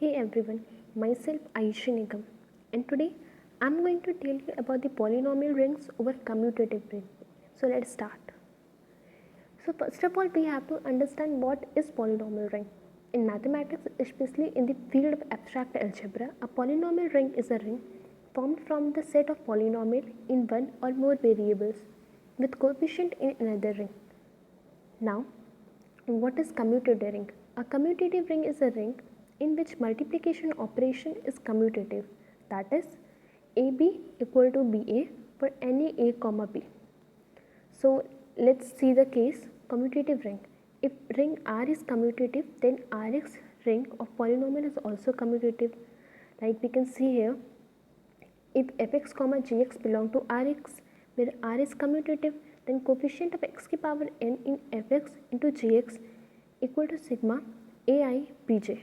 Hey everyone, myself Aishi Nigam, and today I'm going to tell you about the polynomial rings over commutative ring. So let's start. So first of all, we have to understand what is polynomial ring. In mathematics, especially in the field of abstract algebra, a polynomial ring is a ring formed from the set of polynomial in one or more variables with coefficient in another ring. Now, what is commutative ring? A commutative ring is a ring in which multiplication operation is commutative, that is AB equal to BA for any A comma B. So let's see the case commutative ring. If ring R is commutative, then Rx ring of polynomial is also commutative. Like we can see here, if fx comma gx belong to Rx, where R is commutative, then coefficient of x की power n in fx into gx equal to sigma ai bj,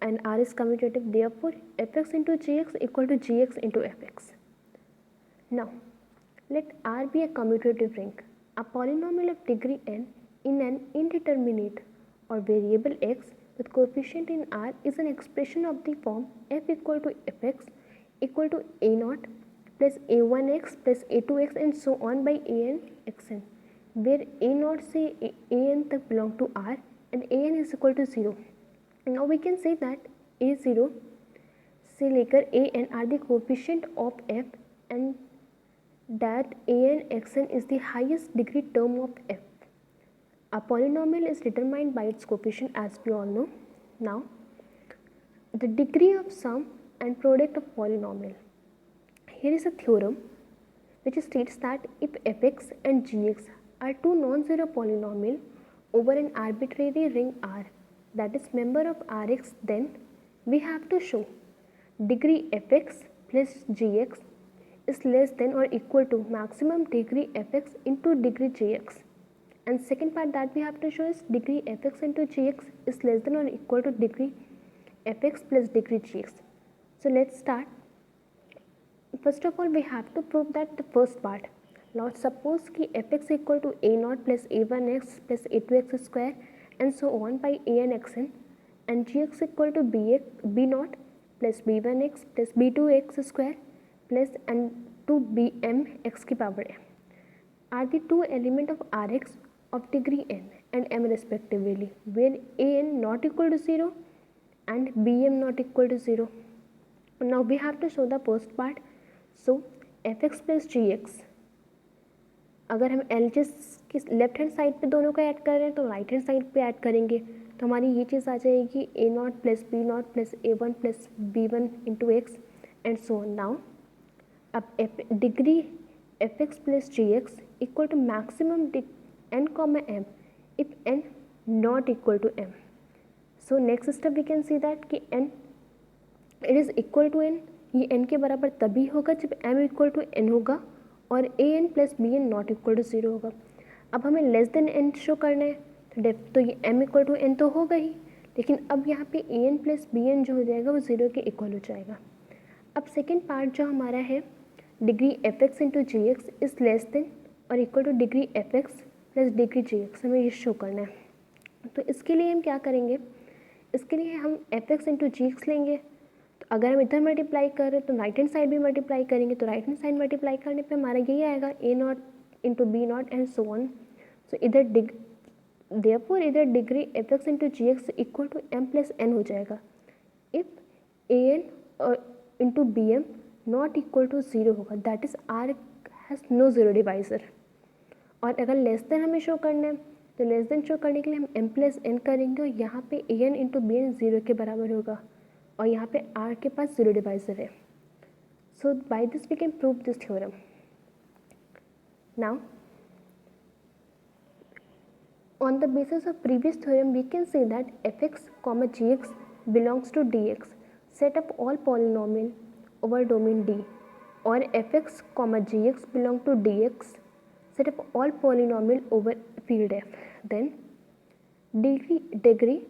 and R is commutative, therefore fx into gx equal to gx into fx. Now let R be a commutative ring. A polynomial of degree n in an indeterminate or variable x with coefficient in R is an expression of the form f equal to fx equal to a0 plus a1x plus a2x and so on by an xn, where a0 से an तक belong to R and an is equal to 0. Now we can say that a0 से लेकर an are the coefficient of f and that an xn is the highest degree term of f. A polynomial is determined by its coefficient, as we all know. Now, the degree of sum and product of polynomial. Here is a theorem which states that if fx and gx are two non-zero polynomial over an arbitrary ring R, that is member of Rx, then we have to show degree fx plus gx is less than or equal to maximum degree fx into degree gx, and second part that we have to show is degree fx into gx is less than or equal to degree fx plus degree gx. So let's start. First of all, we have to prove that the first part. Now suppose कि fx equal to a0 plus a1x plus a2x square and so on by an xn, and gx equal to b0 plus b1x plus b2x square plus and 2bm x की power m are the two elements of Rx of degree n and m respectively, where an not equal to 0 and bm not equal to 0. Now we have to show the first part. So fx plus gx, अगर हम LHS की left hand side पे दोनों का add कर रहे हैं तो राइट हैंड साइड पे ऐड करेंगे तो हमारी ये चीज़ आ जाएगी a0 plus b0 plus a1 plus b1 into x and so on. Now अब degree fx plus gx equal to maximum n comma m if n not equal to m. So next step we can see that कि n it is equal to n, ये n के बराबर तभी होगा जब m equal to n होगा और a n plus b n not equal to 0 होगा. अब हमें लेस देन n शो करना है तो ये m इक्वल टू n तो होगा ही, लेकिन अब यहाँ पे a n plus b n जो हो जाएगा वो 0 के इक्वल हो जाएगा. अब सेकेंड पार्ट जो हमारा है degree f x into g x is less than और equal to degree f x plus degree g x, हमें ये शो करना है. तो इसके लिए हम क्या करेंगे, इसके लिए हम F x into g x लेंगे. तो अगर हम इधर मल्टीप्लाई कर रहे हैं तो राइट हैंड साइड भी मल्टीप्लाई करेंगे, तो राइट हैंड साइड मल्टीप्लाई करने पे हमारा यही आएगा a not into b not and so on. So इधर देयरफॉर इधर degree f x into g x equal to m plus n हो जाएगा if a n into b m not equal to 0 होगा, that is R has no zero divisor. और अगर less than हमें show करना है तो लेस देन शो करने के लिए हम एम प्लस एन करेंगे और यहाँ पे ए एन इंटू बी एन 0 के बराबर होगा और यहाँ पे R के पास 0 डिवाइजर है. So by this we can prove this theorem. Now on the basis of previous theorem we can say that fx, gx belongs to dx set of all polynomial over domain D, or fx, gx belong to dx set of all polynomial over field F. Then degree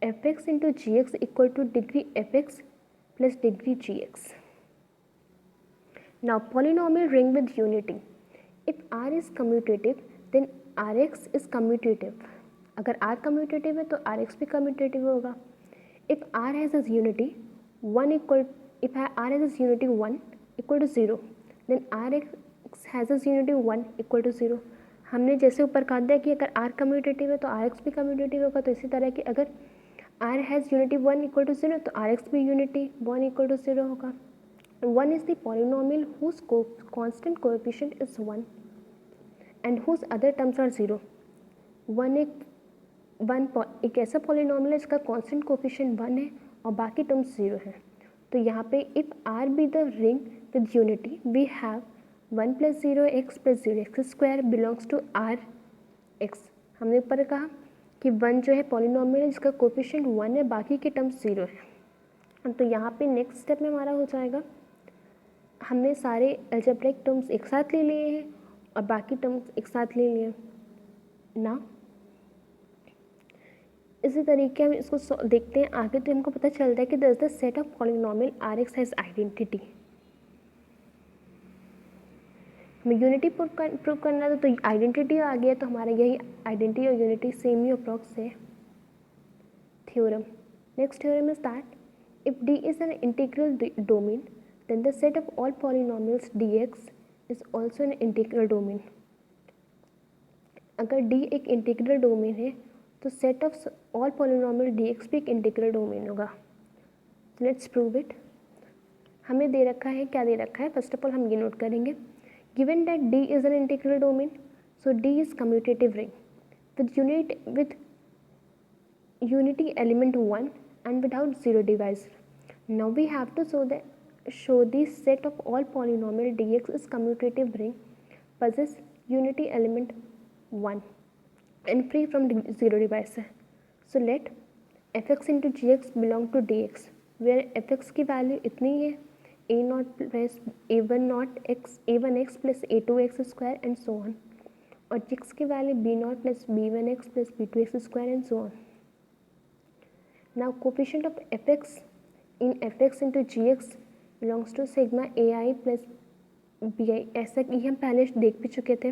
fx into gx equal to degree fx plus degree gx. Now polynomial ring with unity. If R is commutative then Rx is commutative. अगर R commutative है तो Rx भी commutative होगा. If R has its unity 1 equal, if R has its unity 1 equal to 0, then Rx has its unity 1 equal to 0. हमने जैसे ऊपर कहा था कि अगर R कम्यूटेटिव है तो Rx भी कम्यूटेटिव होगा, तो इसी तरह कि अगर R has unity 1 equal to 0 तो Rx भी unity 1 equal to 0 होगा. 1 is the polynomial whose constant coefficient is 1 and whose other terms are 0. 1 एक ऐसा पॉलिनॉमियल है जिसका कांस्टेंट कोफिशिएंट 1 है और बाकी टर्म्स 0 है. तो यहाँ पे if R be the ring with unity we have 1 plus 0x plus 0x square belongs to Rx. हमने ऊपर कहा कि 1 जो है पॉलिनॉमियल है जिसका कोफिशिएंट 1 है, बाकी के टर्म्स 0 है. तो यहाँ पे नेक्स्ट स्टेप में हमारा हो जाएगा, हमने सारे अलजेब्रिक टर्म्स एक साथ ले लिए हैं और बाकी टर्म्स एक साथ ले लिए ना. इसी तरीके हम इसको देखते हैं आगे, तो हमको पता चलता है कि दस the set of polynomial Rx has identity. हमें यूनिटी प्रूव करना था तो आइडेंटिटी आ गया, तो हमारा यही आइडेंटिटी और यूनिटी सेम ही अप्रॉक्स है. Theorem. Next theorem is that if D is an integral domain then the set of all polynomials dx is also an integral domain. अगर D एक इंटीग्रल डोमेन है तो set of all polynomial dx भी एक integral domain होगा. Let's prove it. हमें दे रखा है, क्या दे रखा है, फर्स्ट ऑफ ऑल हम ये नोट करेंगे, given that D is an integral domain so D is commutative ring with unity element 1 and without zero divisor. Now we have to show the set of all polynomial dx is commutative ring possess unity element 1 and free from zero divisor. So let fx into gx belong to dx where fx की value इतनी है a naught plus a1 naught x a1x plus a2x square and so on, और gx की value b naught plus b1x plus b2x square and so on. Now coefficient of fx in fx into gx belongs to sigma ai plus bi. ऐसा कि हम पहले देख भी चुके थे.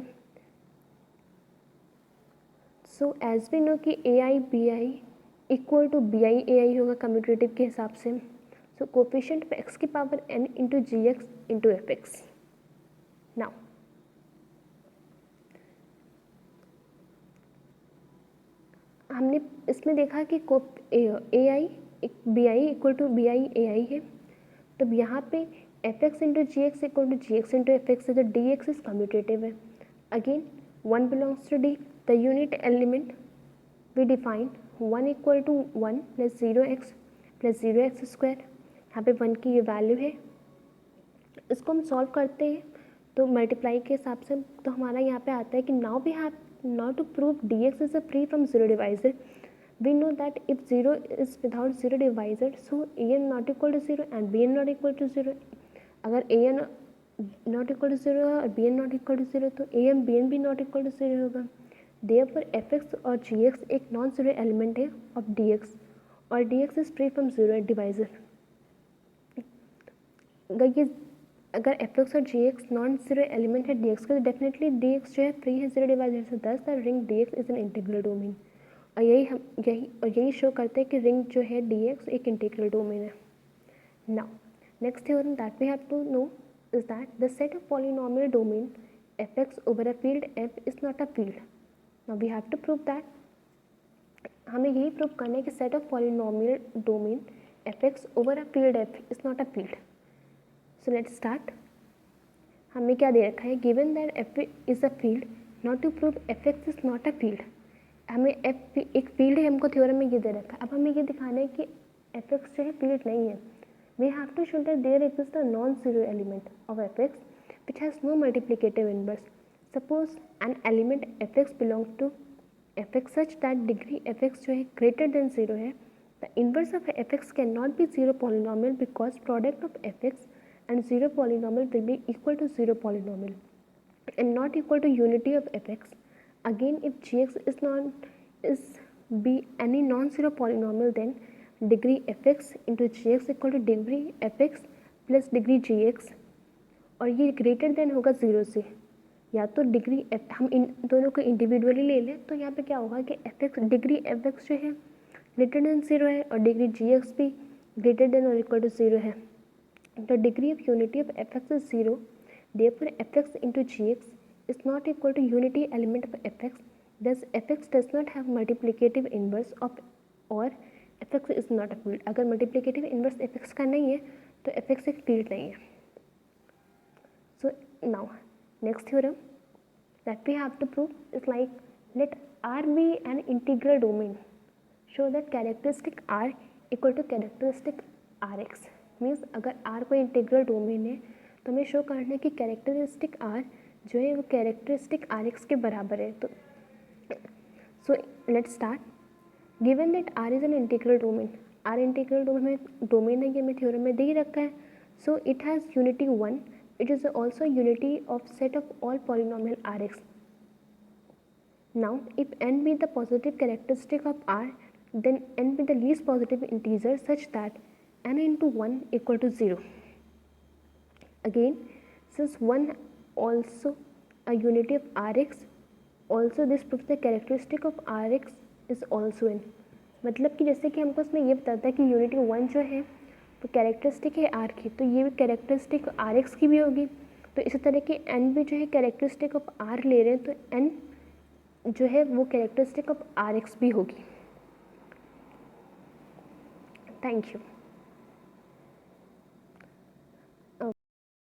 सो एज वी नो कि ai bi equal to bi ai होगा कम्यूटेटिव के हिसाब से. सो कोफिशिएंट पे x की power n into g x into f x. Now हमने इसमें देखा कि ai bi equal to bi ai है, तो यहाँ पे f x into g x equal to g x into f x है, तो डी एक्स इज कम्यूटेटिव है. Again 1 belongs to D. The unit element we define 1 equal to 1 plus 0x plus 0x square. यहाँ पे 1 की ये value है. इसको हम सॉल्व करते हैं तो मल्टीप्लाई के हिसाब से, तो हमारा यहाँ पे आता है कि now we have now to prove D x is a free from zero divisor. We know that if 0 is without zero divisor, so an not equal to 0 and bn not equal to 0. अगर an not equal to 0 और bn not equal to 0 तो an bn भी not equal to 0 होगा. Therefore fx और gx एक non zero element है of dx और dx is free from zero divisor. अगर fx और gx नॉन जीरो एलिमेंट है dx का, तो डेफिनेटली dx जो है फ्री है जीरो डिवाइजर से. दस the ring dx is an integral domain. और यही शो करते हैं कि रिंग जो है dx एक इंटीग्रल डोमेन है. Now next theorem that we have to know is that the set of polynomial domain fx over a field f is not a field. Now we have to prove that. हमें यही prove करना है कि set of polynomial domain fx over a field f is not a field. So let's start. हमें क्या दे रखा है, given that f is a field. Not to prove fx is not a field, हमें f एक field है, हमको theorem में ये दे रखा है. अब हमें ये दिखाना है कि fx जो है फील्ड नहीं है. We have to show that there exist a non zero element of fx which has no multiplicative inverse. Suppose an element fx belongs to fx such that degree fx जो है greater than zero है. The inverse of fx can not be zero polynomial because product of fx and zero polynomial will be equal to zero polynomial and not equal to unity of fx. Again, if gx is be any non-zero polynomial, then degree fx into gx equal to degree fx plus degree gx, और ये greater than होगा zero से. या तो degree हम इन दोनों को individually ले लें तो यहाँ पे क्या होगा कि fx डिग्री fx जो है ग्रेटर देन 0 है और डिग्री जी एक्स भी ग्रेटर देन और इक्वल टू 0 है. The degree of unity of fx is 0. Therefore, fx into gx is not equal to unity element of fx. Thus, fx does not have multiplicative inverse of or fx is not a field. अगर multiplicative inverse fx का नहीं है तो fx एक field नहीं है. So now next theorem that we have to prove is like let R be an integral domain. Show that characteristic R equal to characteristic Rx. Means अगर R कोई integral domain है तो हमें show करना है कि कैरेक्टरिस्टिक R जो है वो कैरेक्टरिस्टिक Rx के बराबर है. तो सो let's start. Given that R is an integral domain. R integral domain है, ये हमें थ्योरम में दे ही रखा है. So it has unity 1. It is also unity of set of all polynomial Rx. Now if n be the positive characteristic of R, then n be the least positive integer such that n into 1 equal to 0. Again, since 1 also a unity of Rx, also this proves the characteristic of Rx is also n. मतलब कि जैसे कि हमको इसमें ये बताता है कि यूनिटी 1 जो है वो कैरेक्टरिस्टिक है R की, तो ये भी कैरेक्टरिस्टिक Rx की भी होगी. तो इसी तरह की n भी जो है कैरेक्टरिस्टिक ऑफ R ले रहे हैं तो n जो है वो कैरेक्टरिस्टिक ऑफ Rx भी होगी. Thank you.